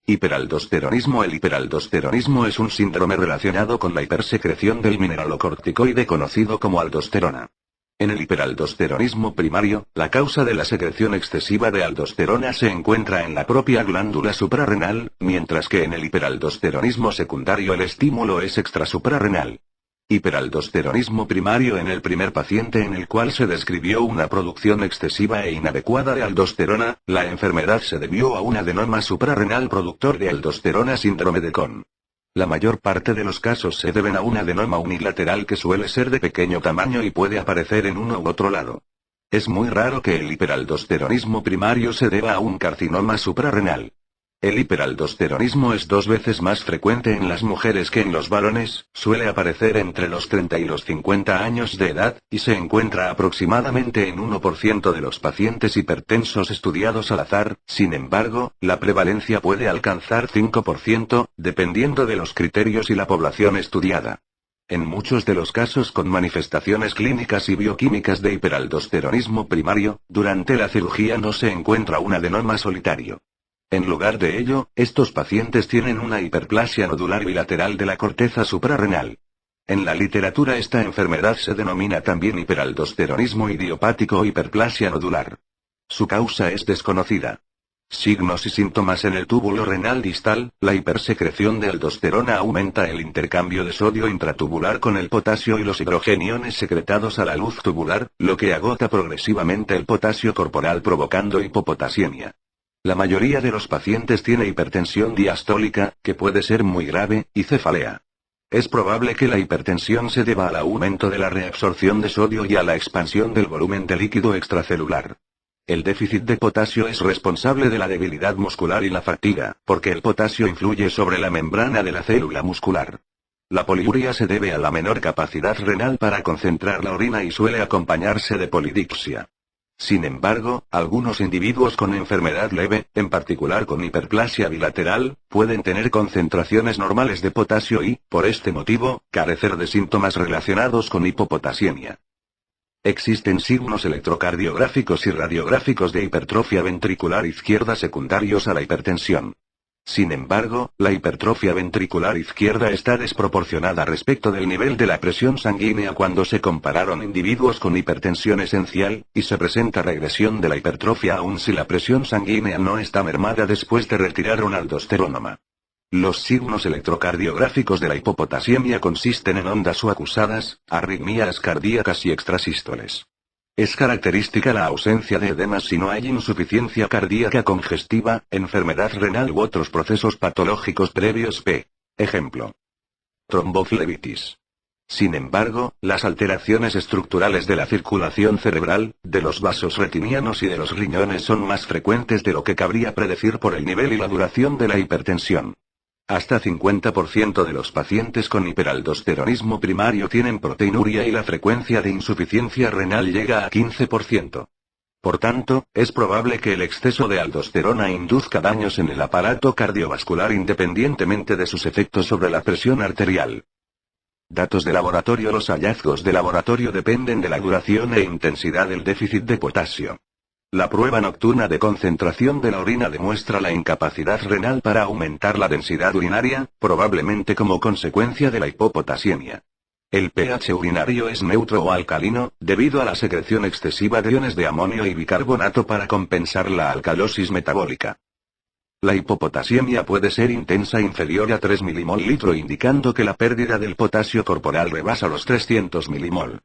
Hiperaldosteronismo. El hiperaldosteronismo es un síndrome relacionado con la hipersecreción del mineralocorticoide conocido como aldosterona. En el hiperaldosteronismo primario, la causa de la secreción excesiva de aldosterona se encuentra en la propia glándula suprarrenal, mientras que en el hiperaldosteronismo secundario el estímulo es extrasuprarrenal. Hiperaldosteronismo primario. En el primer paciente en el cual se describió una producción excesiva e inadecuada de aldosterona, la enfermedad se debió a un adenoma suprarrenal productor de aldosterona, síndrome de Cohn. La mayor parte de los casos se deben a un adenoma unilateral que suele ser de pequeño tamaño y puede aparecer en uno u otro lado. Es muy raro que el hiperaldosteronismo primario se deba a un carcinoma suprarrenal. El hiperaldosteronismo es 2 veces más frecuente en las mujeres que en los varones, suele aparecer entre los 30 y los 50 años de edad, y se encuentra aproximadamente en 1% de los pacientes hipertensos estudiados al azar. Sin embargo, la prevalencia puede alcanzar 5%, dependiendo de los criterios y la población estudiada. En muchos de los casos con manifestaciones clínicas y bioquímicas de hiperaldosteronismo primario, durante la cirugía no se encuentra un adenoma solitario. En lugar de ello, estos pacientes tienen una hiperplasia nodular bilateral de la corteza suprarrenal. En la literatura esta enfermedad se denomina también hiperaldosteronismo idiopático o hiperplasia nodular. Su causa es desconocida. Signos y síntomas. En el túbulo renal distal, la hipersecreción de aldosterona aumenta el intercambio de sodio intratubular con el potasio y los hidrogeniones secretados a la luz tubular, lo que agota progresivamente el potasio corporal provocando hipopotasiemia. La mayoría de los pacientes tiene hipertensión diastólica, que puede ser muy grave, y cefalea. Es probable que la hipertensión se deba al aumento de la reabsorción de sodio y a la expansión del volumen de líquido extracelular. El déficit de potasio es responsable de la debilidad muscular y la fatiga, porque el potasio influye sobre la membrana de la célula muscular. La poliuria se debe a la menor capacidad renal para concentrar la orina y suele acompañarse de polidipsia. Sin embargo, algunos individuos con enfermedad leve, en particular con hiperplasia bilateral, pueden tener concentraciones normales de potasio y, por este motivo, carecer de síntomas relacionados con hipopotasiemia. Existen signos electrocardiográficos y radiográficos de hipertrofia ventricular izquierda secundarios a la hipertensión. Sin embargo, la hipertrofia ventricular izquierda está desproporcionada respecto del nivel de la presión sanguínea cuando se compararon individuos con hipertensión esencial, y se presenta regresión de la hipertrofia aun si la presión sanguínea no está mermada después de retirar un aldosterónoma. Los signos electrocardiográficos de la hipopotasiemia consisten en ondas o acusadas, arritmias cardíacas y extrasístoles. Es característica la ausencia de edemas si no hay insuficiencia cardíaca congestiva, enfermedad renal u otros procesos patológicos previos. Ejemplo: tromboflebitis. Sin embargo, las alteraciones estructurales de la circulación cerebral, de los vasos retinianos y de los riñones son más frecuentes de lo que cabría predecir por el nivel y la duración de la hipertensión. Hasta 50% de los pacientes con hiperaldosteronismo primario tienen proteinuria y la frecuencia de insuficiencia renal llega a 15%. Por tanto, es probable que el exceso de aldosterona induzca daños en el aparato cardiovascular independientemente de sus efectos sobre la presión arterial. Datos de laboratorio. Los hallazgos de laboratorio dependen de la duración e intensidad del déficit de potasio. La prueba nocturna de concentración de la orina demuestra la incapacidad renal para aumentar la densidad urinaria, probablemente como consecuencia de la hipopotasiemia. El pH urinario es neutro o alcalino, debido a la secreción excesiva de iones de amonio y bicarbonato para compensar la alcalosis metabólica. La hipopotasiemia puede ser intensa inferior a 3 mmol/litro, indicando que la pérdida del potasio corporal rebasa los 300 mmol.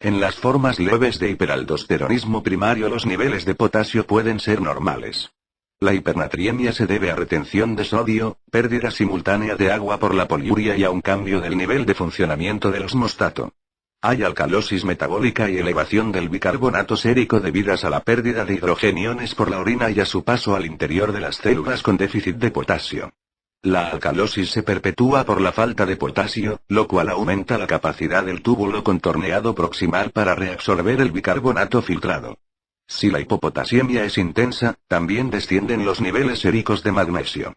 En las formas leves de hiperaldosteronismo primario los niveles de potasio pueden ser normales. La hipernatriemia se debe a retención de sodio, pérdida simultánea de agua por la poliuria y a un cambio del nivel de funcionamiento del osmostato. Hay alcalosis metabólica y elevación del bicarbonato sérico debidas a la pérdida de hidrogeniones por la orina y a su paso al interior de las células con déficit de potasio. La alcalosis se perpetúa por la falta de potasio, lo cual aumenta la capacidad del túbulo contorneado proximal para reabsorber el bicarbonato filtrado. Si la hipopotasiemia es intensa, también descienden los niveles séricos de magnesio.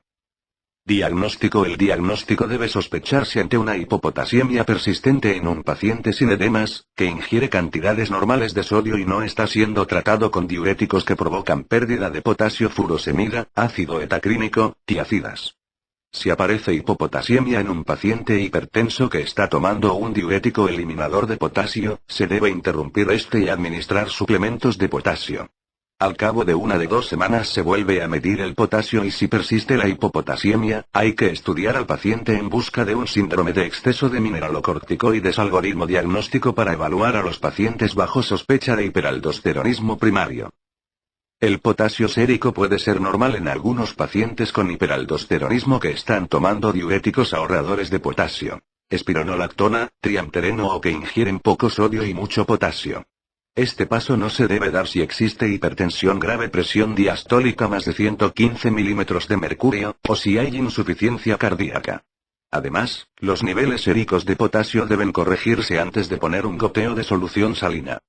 Diagnóstico. El diagnóstico debe sospecharse ante una hipopotasiemia persistente en un paciente sin edemas, que ingiere cantidades normales de sodio y no está siendo tratado con diuréticos que provocan pérdida de potasio, furosemida, ácido etacrínico, tiacidas. Si aparece hipopotasiemia en un paciente hipertenso que está tomando un diurético eliminador de potasio, se debe interrumpir este y administrar suplementos de potasio. Al cabo de 1 de 2 semanas se vuelve a medir el potasio y si persiste la hipopotasiemia, hay que estudiar al paciente en busca de un síndrome de exceso de mineralocorticoides. Algoritmo diagnóstico para evaluar a los pacientes bajo sospecha de hiperaldosteronismo primario. El potasio sérico puede ser normal en algunos pacientes con hiperaldosteronismo que están tomando diuréticos ahorradores de potasio, espironolactona, triamtereno o que ingieren poco sodio y mucho potasio. Este paso no se debe dar si existe hipertensión grave, presión diastólica más de 115 milímetros de mercurio, o si hay insuficiencia cardíaca. Además, los niveles séricos de potasio deben corregirse antes de poner un goteo de solución salina.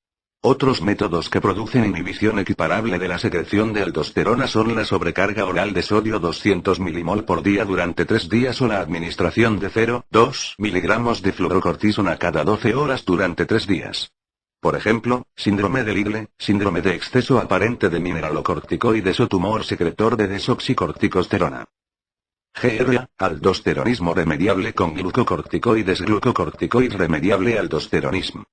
Otros métodos que producen inhibición equiparable de la secreción de aldosterona son la sobrecarga oral de sodio 200 milimol por día durante 3 días o la administración de 0,2 miligramos de fluorocortisona cada 12 horas durante 3 días. Por ejemplo, síndrome de Ligle, síndrome de exceso aparente de mineralocorticoides o tumor secretor de desoxicorticosterona. GRA, aldosteronismo remediable con glucocorticoides, glucocorticoid remediable aldosteronismo.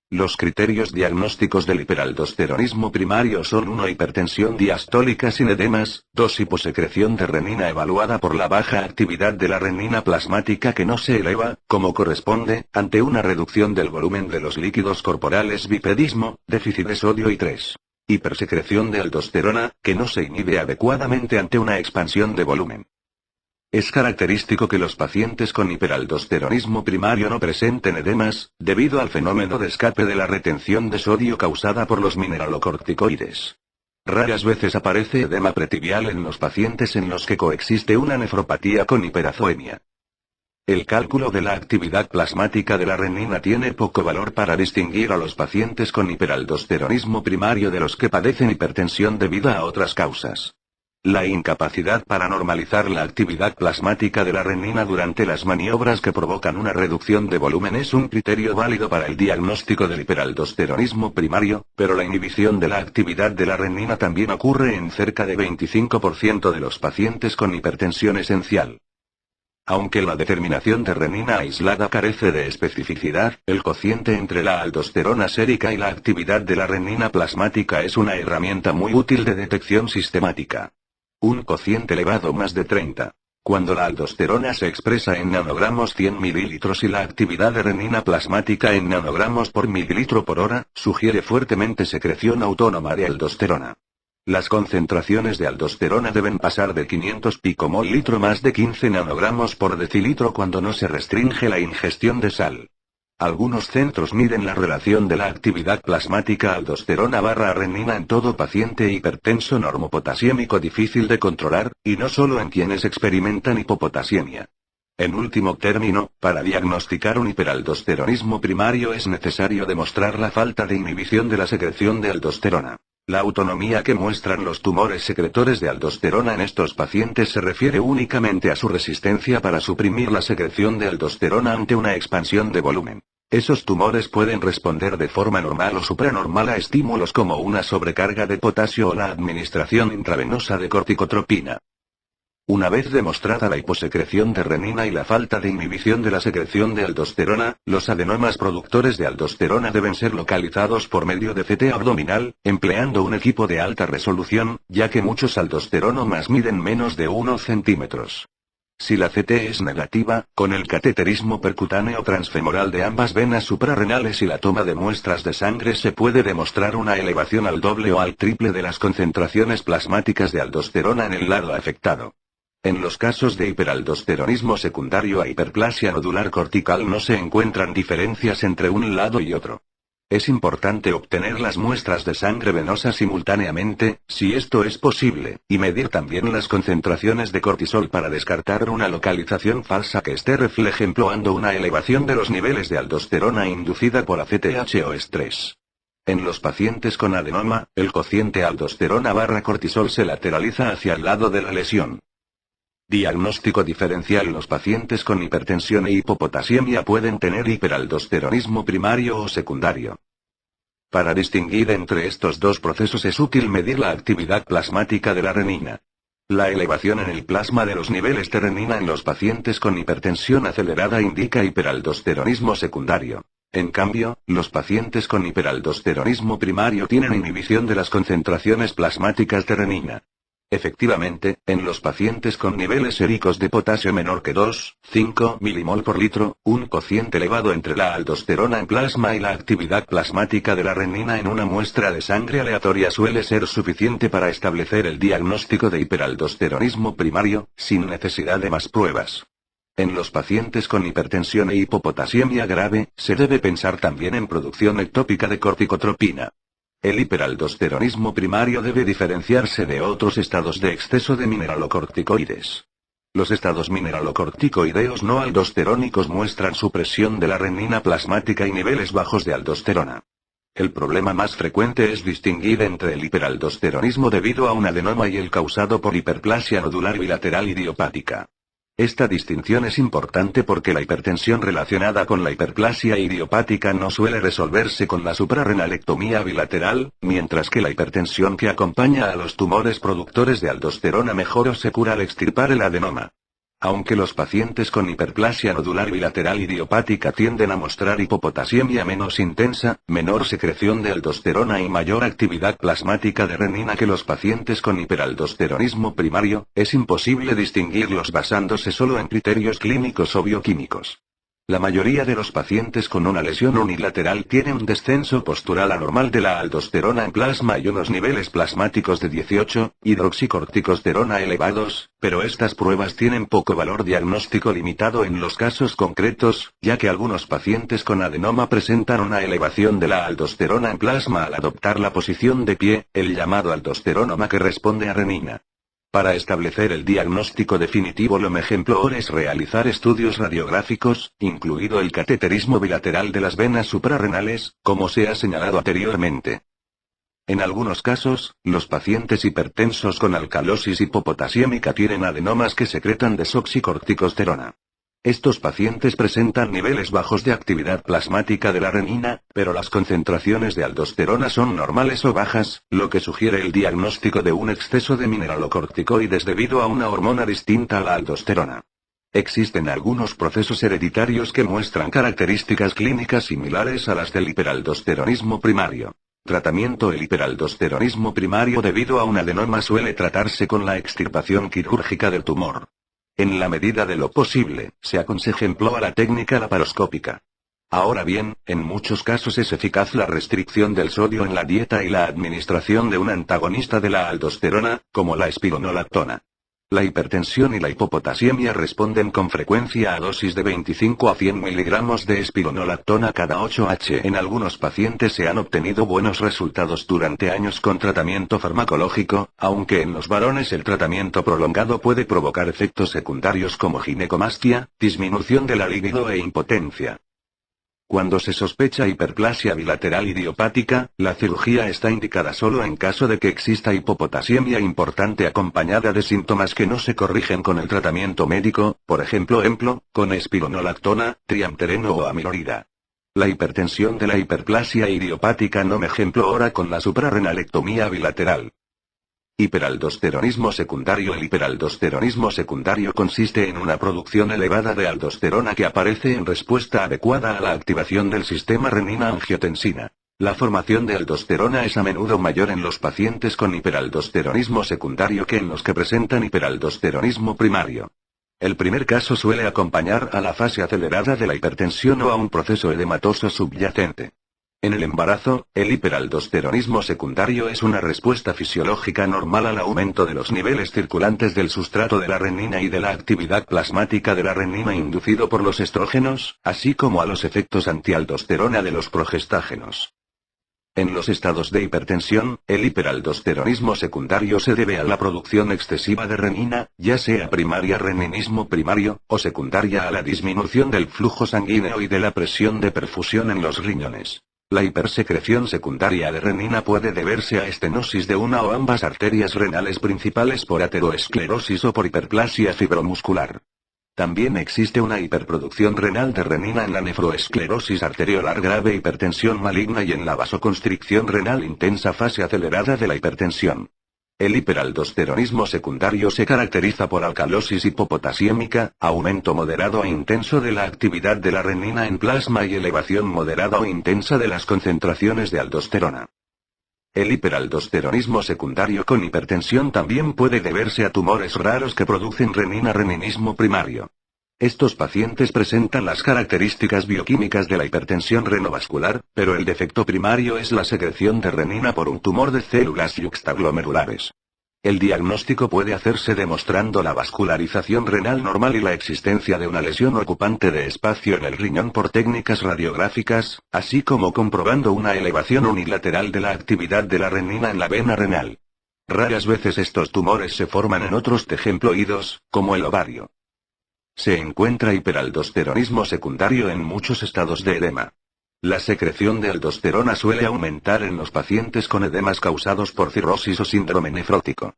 Los criterios diagnósticos del hiperaldosteronismo primario son 1. Hipertensión diastólica sin edemas, 2. Hiposecreción de renina evaluada por la baja actividad de la renina plasmática que no se eleva, como corresponde, ante una reducción del volumen de los líquidos corporales, bipedismo, déficit de sodio y 3. Hipersecreción de aldosterona, que no se inhibe adecuadamente ante una expansión de volumen. Es característico que los pacientes con hiperaldosteronismo primario no presenten edemas, debido al fenómeno de escape de la retención de sodio causada por los mineralocorticoides. Raras veces aparece edema pretibial en los pacientes en los que coexiste una nefropatía con hiperazoemia. El cálculo de la actividad plasmática de la renina tiene poco valor para distinguir a los pacientes con hiperaldosteronismo primario de los que padecen hipertensión debida a otras causas. La incapacidad para normalizar la actividad plasmática de la renina durante las maniobras que provocan una reducción de volumen es un criterio válido para el diagnóstico del hiperaldosteronismo primario, pero la inhibición de la actividad de la renina también ocurre en cerca de 25% de los pacientes con hipertensión esencial. Aunque la determinación de renina aislada carece de especificidad, el cociente entre la aldosterona sérica y la actividad de la renina plasmática es una herramienta muy útil de detección sistemática. Un cociente elevado más de 30. Cuando la aldosterona se expresa en nanogramos 100 mililitros y la actividad de renina plasmática en nanogramos por mililitro por hora, sugiere fuertemente secreción autónoma de aldosterona. Las concentraciones de aldosterona deben pasar de 500 picomol litro más de 15 nanogramos por decilitro cuando no se restringe la ingestión de sal. Algunos centros miden la relación de la actividad plasmática aldosterona/renina en todo paciente hipertenso normopotasiémico difícil de controlar, y no solo en quienes experimentan hipopotasiemia. En último término, para diagnosticar un hiperaldosteronismo primario es necesario demostrar la falta de inhibición de la secreción de aldosterona. La autonomía que muestran los tumores secretores de aldosterona en estos pacientes se refiere únicamente a su resistencia para suprimir la secreción de aldosterona ante una expansión de volumen. Esos tumores pueden responder de forma normal o supranormal a estímulos como una sobrecarga de potasio o la administración intravenosa de corticotropina. Una vez demostrada la hiposecreción de renina y la falta de inhibición de la secreción de aldosterona, los adenomas productores de aldosterona deben ser localizados por medio de CT abdominal, empleando un equipo de alta resolución, ya que muchos aldosterónomas miden menos de 1 centímetros. Si la CT es negativa, con el cateterismo percutáneo transfemoral de ambas venas suprarrenales y la toma de muestras de sangre se puede demostrar una elevación al doble o al triple de las concentraciones plasmáticas de aldosterona en el lado afectado. En los casos de hiperaldosteronismo secundario a hiperplasia nodular cortical no se encuentran diferencias entre un lado y otro. Es importante obtener las muestras de sangre venosa simultáneamente, si esto es posible, y medir también las concentraciones de cortisol para descartar una localización falsa que esté empleando una elevación de los niveles de aldosterona inducida por ACTH o estrés. En los pacientes con adenoma, el cociente aldosterona/cortisol se lateraliza hacia el lado de la lesión. Diagnóstico diferencial. Los pacientes con hipertensión e hipopotasiemia pueden tener hiperaldosteronismo primario o secundario. Para distinguir entre estos dos procesos es útil medir la actividad plasmática de la renina. La elevación en el plasma de los niveles de renina en los pacientes con hipertensión acelerada indica hiperaldosteronismo secundario. En cambio, los pacientes con hiperaldosteronismo primario tienen inhibición de las concentraciones plasmáticas de renina. Efectivamente, en los pacientes con niveles séricos de potasio menor que 2,5 milimol por litro, un cociente elevado entre la aldosterona en plasma y la actividad plasmática de la renina en una muestra de sangre aleatoria suele ser suficiente para establecer el diagnóstico de hiperaldosteronismo primario, sin necesidad de más pruebas. En los pacientes con hipertensión e hipopotasiemia grave, se debe pensar también en producción ectópica de corticotropina. El hiperaldosteronismo primario debe diferenciarse de otros estados de exceso de mineralocorticoides. Los estados mineralocorticoideos no aldosterónicos muestran supresión de la renina plasmática y niveles bajos de aldosterona. El problema más frecuente es distinguir entre el hiperaldosteronismo debido a un adenoma y el causado por hiperplasia nodular bilateral idiopática. Esta distinción es importante porque la hipertensión relacionada con la hiperplasia idiopática no suele resolverse con la suprarrenalectomía bilateral, mientras que la hipertensión que acompaña a los tumores productores de aldosterona mejor o se cura al extirpar el adenoma. Aunque los pacientes con hiperplasia nodular bilateral idiopática tienden a mostrar hipopotasiemia menos intensa, menor secreción de aldosterona y mayor actividad plasmática de renina que los pacientes con hiperaldosteronismo primario, es imposible distinguirlos basándose solo en criterios clínicos o bioquímicos. La mayoría de los pacientes con una lesión unilateral tienen un descenso postural anormal de la aldosterona en plasma y unos niveles plasmáticos de 18-hidroxicorticosterona elevados, pero estas pruebas tienen poco valor diagnóstico limitado en los casos concretos, ya que algunos pacientes con adenoma presentan una elevación de la aldosterona en plasma al adoptar la posición de pie, el llamado aldosterónoma que responde a renina. Para establecer el diagnóstico definitivo lo mejor es realizar estudios radiográficos, incluido el cateterismo bilateral de las venas suprarrenales, como se ha señalado anteriormente. En algunos casos, los pacientes hipertensos con alcalosis hipopotasiémica tienen adenomas que secretan desoxicorticosterona. Estos pacientes presentan niveles bajos de actividad plasmática de la renina, pero las concentraciones de aldosterona son normales o bajas, lo que sugiere el diagnóstico de un exceso de mineralocorticoides debido a una hormona distinta a la aldosterona. Existen algunos procesos hereditarios que muestran características clínicas similares a las del hiperaldosteronismo primario. Tratamiento. El hiperaldosteronismo primario debido a un adenoma suele tratarse con la extirpación quirúrgica del tumor. En la medida de lo posible, se aconseja emplear la técnica laparoscópica. Ahora bien, en muchos casos es eficaz la restricción del sodio en la dieta y la administración de un antagonista de la aldosterona, como la espironolactona. La hipertensión y la hipopotasiemia responden con frecuencia a dosis de 25 a 100 miligramos de espironolactona cada 8h. En algunos pacientes se han obtenido buenos resultados durante años con tratamiento farmacológico, aunque en los varones el tratamiento prolongado puede provocar efectos secundarios como ginecomastia, disminución de la libido e impotencia. Cuando se sospecha hiperplasia bilateral idiopática, la cirugía está indicada solo en caso de que exista hipopotasiemia importante acompañada de síntomas que no se corrigen con el tratamiento médico, por ejemplo, con espironolactona, triamtereno o amilorida. La hipertensión de la hiperplasia idiopática no mejora con la suprarrenalectomía bilateral. Hiperaldosteronismo secundario. El hiperaldosteronismo secundario consiste en una producción elevada de aldosterona que aparece en respuesta adecuada a la activación del sistema renina-angiotensina. La formación de aldosterona es a menudo mayor en los pacientes con hiperaldosteronismo secundario que en los que presentan hiperaldosteronismo primario. El primer caso suele acompañar a la fase acelerada de la hipertensión o a un proceso edematoso subyacente. En el embarazo, el hiperaldosteronismo secundario es una respuesta fisiológica normal al aumento de los niveles circulantes del sustrato de la renina y de la actividad plasmática de la renina inducido por los estrógenos, así como a los efectos antialdosterona de los progestágenos. En los estados de hipertensión, el hiperaldosteronismo secundario se debe a la producción excesiva de renina, ya sea primaria reninismo primario, o secundaria a la disminución del flujo sanguíneo y de la presión de perfusión en los riñones. La hipersecreción secundaria de renina puede deberse a estenosis de una o ambas arterias renales principales por ateroesclerosis o por hiperplasia fibromuscular. También existe una hiperproducción renal de renina en la nefroesclerosis arteriolar grave, hipertensión maligna y en la vasoconstricción renal intensa, fase acelerada de la hipertensión. El hiperaldosteronismo secundario se caracteriza por alcalosis hipopotasiémica, aumento moderado e intenso de la actividad de la renina en plasma y elevación moderada o intensa de las concentraciones de aldosterona. El hiperaldosteronismo secundario con hipertensión también puede deberse a tumores raros que producen renina-reninismo primario. Estos pacientes presentan las características bioquímicas de la hipertensión renovascular, pero el defecto primario es la secreción de renina por un tumor de células yuxtaglomerulares. El diagnóstico puede hacerse demostrando la vascularización renal normal y la existencia de una lesión ocupante de espacio en el riñón por técnicas radiográficas, así como comprobando una elevación unilateral de la actividad de la renina en la vena renal. Raras veces estos tumores se forman en otros tejemploidos, como el ovario. Se encuentra hiperaldosteronismo secundario en muchos estados de edema. La secreción de aldosterona suele aumentar en los pacientes con edemas causados por cirrosis o síndrome nefrótico.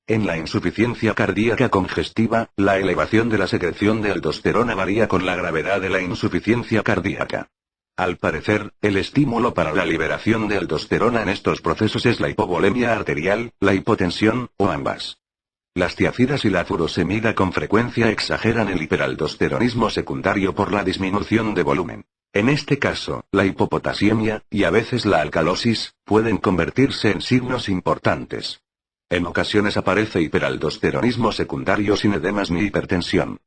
En la insuficiencia cardíaca congestiva, la elevación de la secreción de aldosterona varía con la gravedad de la insuficiencia cardíaca. Al parecer, el estímulo para la liberación de aldosterona en estos procesos es la hipovolemia arterial, la hipotensión, o ambas. Las tiazidas y la furosemida con frecuencia exageran el hiperaldosteronismo secundario por la disminución de volumen. En este caso, la hipopotasiemia, y a veces la alcalosis, pueden convertirse en signos importantes. En ocasiones aparece hiperaldosteronismo secundario sin edemas ni hipertensión.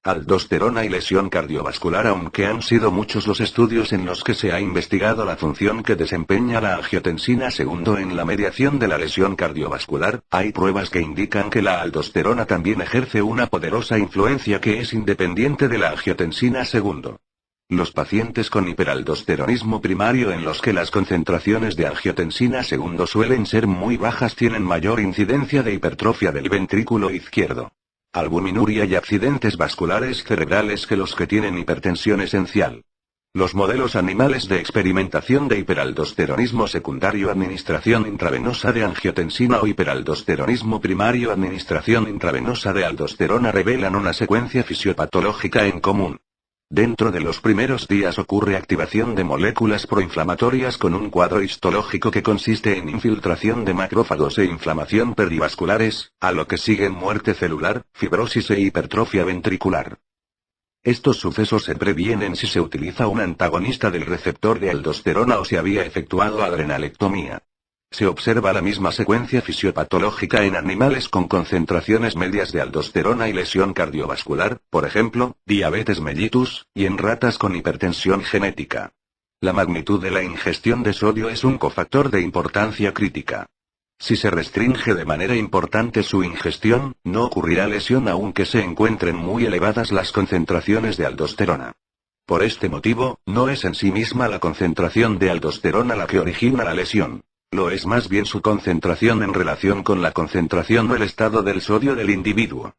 Aldosterona y lesión cardiovascular. Aunque han sido muchos los estudios en los que se ha investigado la función que desempeña la angiotensina segundo en la mediación de la lesión cardiovascular, hay pruebas que indican que la aldosterona también ejerce una poderosa influencia que es independiente de la angiotensina segundo. Los pacientes con hiperaldosteronismo primario, en los que las concentraciones de angiotensina segundo suelen ser muy bajas, tienen mayor incidencia de hipertrofia del ventrículo izquierdo, albuminuria y accidentes vasculares cerebrales que los que tienen hipertensión esencial. Los modelos animales de experimentación de hiperaldosteronismo secundario, administración intravenosa de angiotensina, o hiperaldosteronismo primario, administración intravenosa de aldosterona, revelan una secuencia fisiopatológica en común. Dentro de los primeros días ocurre activación de moléculas proinflamatorias con un cuadro histológico que consiste en infiltración de macrófagos e inflamación perivasculares, a lo que siguen muerte celular, fibrosis e hipertrofia ventricular. Estos sucesos se previenen si se utiliza un antagonista del receptor de aldosterona o si había efectuado adrenalectomía. Se observa la misma secuencia fisiopatológica en animales con concentraciones medias de aldosterona y lesión cardiovascular, por ejemplo, diabetes mellitus, y en ratas con hipertensión genética. La magnitud de la ingestión de sodio es un cofactor de importancia crítica. Si se restringe de manera importante su ingestión, no ocurrirá lesión aunque se encuentren muy elevadas las concentraciones de aldosterona. Por este motivo, no es en sí misma la concentración de aldosterona la que origina la lesión. Lo es más bien su concentración en relación con la concentración o el estado del sodio del individuo.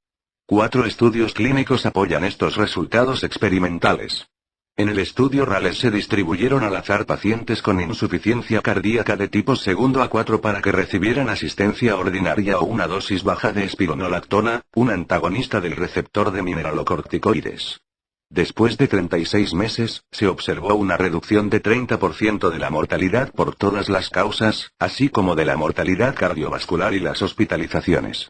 4 estudios clínicos apoyan estos resultados experimentales. En el estudio RALES se distribuyeron al azar pacientes con insuficiencia cardíaca de tipo segundo a 4 para que recibieran asistencia ordinaria o una dosis baja de espironolactona, un antagonista del receptor de mineralocorticoides. Después de 36 meses, se observó una reducción de 30% de la mortalidad por todas las causas, así como de la mortalidad cardiovascular y las hospitalizaciones.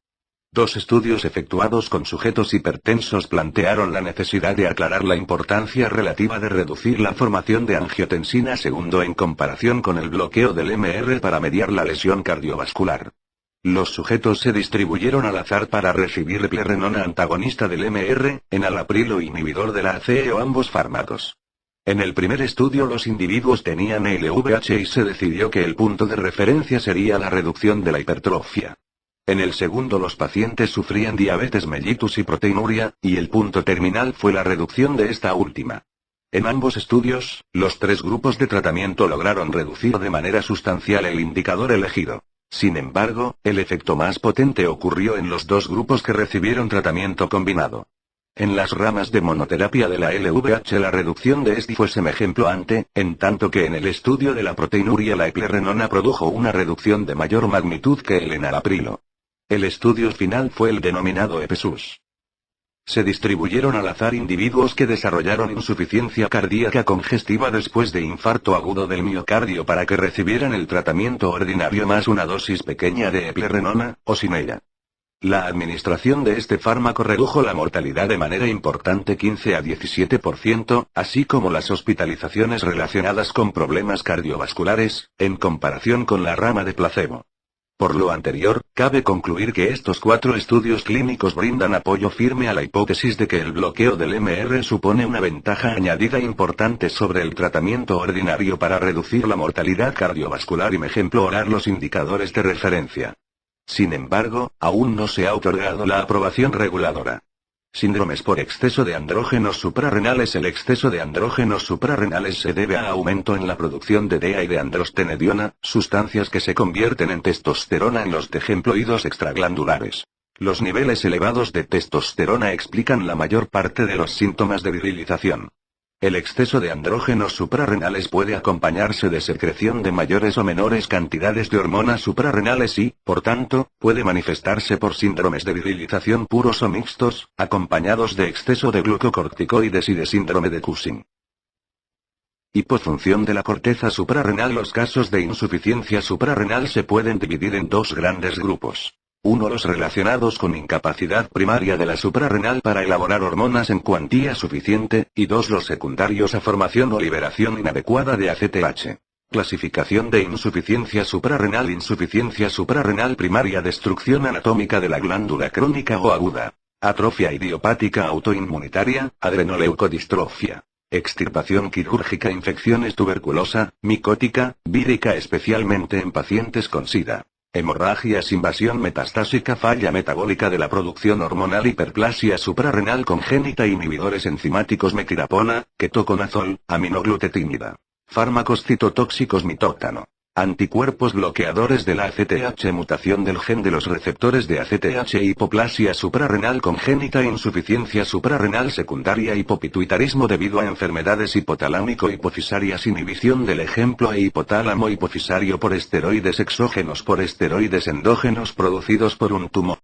2 estudios efectuados con sujetos hipertensos plantearon la necesidad de aclarar la importancia relativa de reducir la formación de angiotensina segundo en comparación con el bloqueo del MR para mediar la lesión cardiovascular. Los sujetos se distribuyeron al azar para recibir eplerenona antagonista del MR, enalapril o inhibidor de la ACE o ambos fármacos. En el primer estudio los individuos tenían LVH y se decidió que el punto de referencia sería la reducción de la hipertrofia. En el segundo los pacientes sufrían diabetes mellitus y proteinuria, y el punto terminal fue la reducción de esta última. En ambos estudios, los 3 grupos de tratamiento lograron reducir de manera sustancial el indicador elegido. Sin embargo, el efecto más potente ocurrió en los 2 grupos que recibieron tratamiento combinado. En las ramas de monoterapia de la LVH la reducción de este fue semejemplante, en tanto que en el estudio de la proteinuria la eplerenona produjo una reducción de mayor magnitud que el enalaprilo. El estudio final fue el denominado EPSUS. Se distribuyeron al azar individuos que desarrollaron insuficiencia cardíaca congestiva después de infarto agudo del miocardio para que recibieran el tratamiento ordinario más una dosis pequeña de eplerenona, o sin ella. La administración de este fármaco redujo la mortalidad de manera importante 15 a 17%, así como las hospitalizaciones relacionadas con problemas cardiovasculares, en comparación con la rama de placebo. Por lo anterior, cabe concluir que estos 4 estudios clínicos brindan apoyo firme a la hipótesis de que el bloqueo del MR supone una ventaja añadida importante sobre el tratamiento ordinario para reducir la mortalidad cardiovascular y mejorar los indicadores de referencia. Sin embargo, aún no se ha otorgado la aprobación reguladora. Síndromes por exceso de andrógenos suprarrenales. El exceso de andrógenos suprarrenales se debe a aumento en la producción de DEA y de androstenediona, sustancias que se convierten en testosterona en los dihemploidos extraglandulares. Los niveles elevados de testosterona explican la mayor parte de los síntomas de virilización. El exceso de andrógenos suprarrenales puede acompañarse de secreción de mayores o menores cantidades de hormonas suprarrenales y, por tanto, puede manifestarse por síndromes de virilización puros o mixtos, acompañados de exceso de glucocorticoides y de síndrome de Cushing. Hipofunción de la corteza suprarrenal. Los casos de insuficiencia suprarrenal se pueden dividir en 2 grandes grupos. 1. Los relacionados con incapacidad primaria de la suprarrenal para elaborar hormonas en cuantía suficiente, y 2. Los secundarios a formación o liberación inadecuada de ACTH. Clasificación de insuficiencia suprarrenal. Insuficiencia suprarrenal primaria. Destrucción anatómica de la glándula crónica o aguda. Atrofia idiopática autoinmunitaria, adrenoleucodistrofia. Extirpación quirúrgica. Infecciones tuberculosa, micótica, vírica especialmente en pacientes con SIDA. Hemorragias, invasión metastásica, falla metabólica de la producción hormonal, hiperplasia suprarrenal congénita, inhibidores enzimáticos, metilapona, ketoconazol, aminoglutetimida. Fármacos citotóxicos, mitóctano. Anticuerpos bloqueadores de la ACTH, mutación del gen de los receptores de ACTH, hipoplasia suprarrenal congénita, insuficiencia suprarrenal secundaria, hipopituitarismo debido a enfermedades hipotalámico-hipofisarias, inhibición del ejemplo e hipotálamo hipofisario por esteroides exógenos, por esteroides endógenos producidos por un tumor.